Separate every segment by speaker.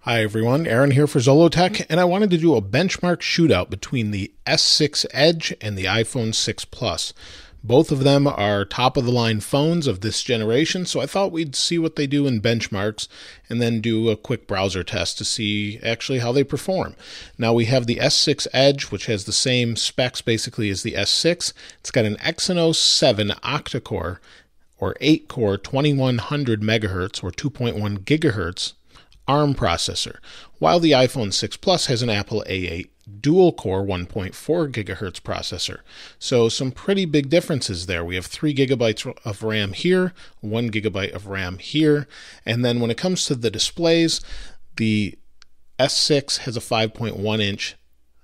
Speaker 1: Hi everyone, Aaron here for Zollotech, and I wanted to do a benchmark shootout between the S6 Edge and the iPhone 6 Plus. Both of them are top-of-the-line phones of this generation, so I thought we'd see what they do in benchmarks and then do a quick browser test to see actually how they perform. Now we have the S6 Edge, which has the same specs basically as the S6. It's got an Exynos 7 octa-core or 8-core 2100 megahertz or 2.1 gigahertz ARM processor, while the iPhone 6 Plus has an Apple A8 dual-core 1.4 gigahertz processor. So some pretty big differences there. We have 3 gigabytes of RAM here, 1 gigabyte of RAM here, and then when it comes to the displays, the S6 has a 5.1-inch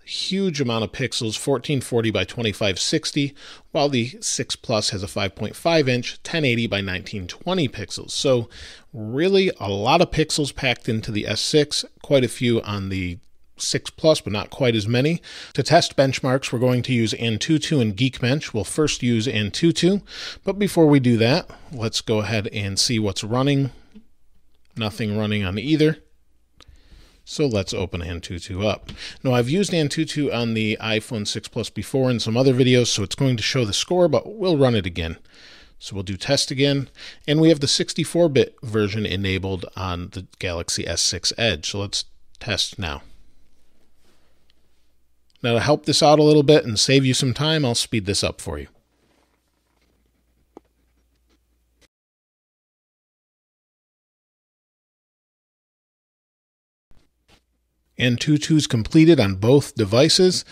Speaker 1: huge amount of pixels, 1440 by 2560, while the 6 Plus has a 5.5-inch 1080 by 1920 pixels. So really a lot of pixels packed into the S6, quite a few on the 6 Plus, but not quite as many. To test benchmarks, we're going to use AnTuTu and Geekbench. We'll first use AnTuTu, but before we do that, let's go ahead and see what's running. Nothing running on either. So let's open AnTuTu up. Now I've used AnTuTu on the iPhone 6 Plus before in some other videos, so it's going to show the score, but we'll run it again. So we'll do test again, and we have the 64-bit version enabled on the Galaxy S6 Edge. So let's test now. Now to help this out a little bit and save you some time, I'll speed this up for you. AnTuTu's completed on both devices,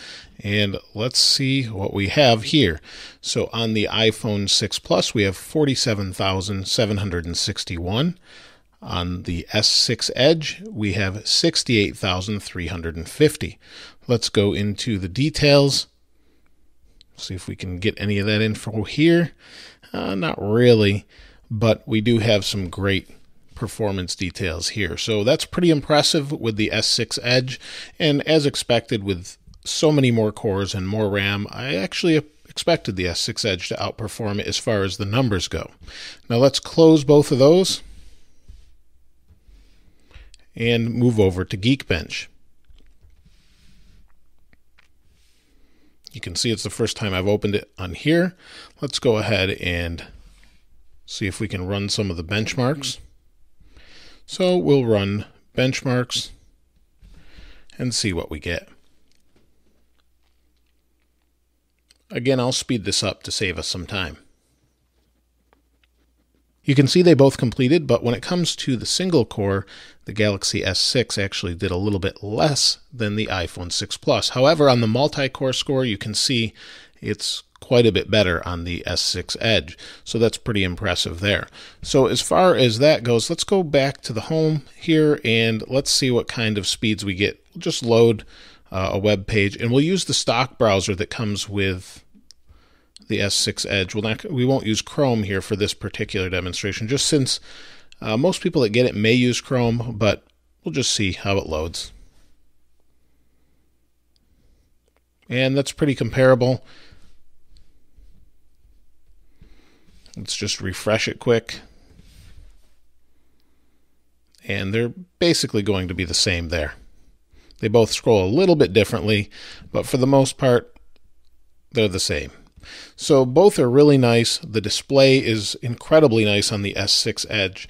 Speaker 1: and let's see what we have here. So on the iPhone 6 Plus, we have 47,761. On the S6 Edge, we have 68,350. Let's go into the details. See if we can get any of that info here. Not really, but we do have some great performance details here. So that's pretty impressive with the S6 Edge, and as expected with so many more cores and more RAM, I actually expected the S6 Edge to outperform it as far as the numbers go. Now let's close both of those and move over to Geekbench. You can see it's the first time I've opened it on here. Let's go ahead and see if we can run some of the benchmarks. So we'll run benchmarks and see what we get. Again, I'll speed this up to save us some time. You can see they both completed, but when it comes to the single core, the Galaxy S6 actually did a little bit less than the iPhone 6 Plus. However, on the multi-core score, you can see it's quite a bit better on the S6 Edge. So that's pretty impressive there. So as far as that goes, let's go back to the home here and let's see what kind of speeds we get. We'll just load a web page, and we'll use the stock browser that comes with the S6 Edge. We won't use Chrome here for this particular demonstration, just since most people that get it may use Chrome, but we'll just see how it loads. And that's pretty comparable. Let's just refresh it quick. And they're basically going to be the same there. They both scroll a little bit differently, but for the most part, they're the same. So both are really nice. The display is incredibly nice on the S6 Edge,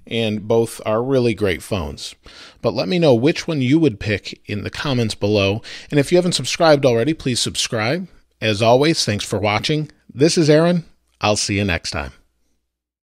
Speaker 1: and both are really great phones. But let me know which one you would pick in the comments below. And if you haven't subscribed already, please subscribe. As always, thanks for watching. This is Aaron. I'll see you next time.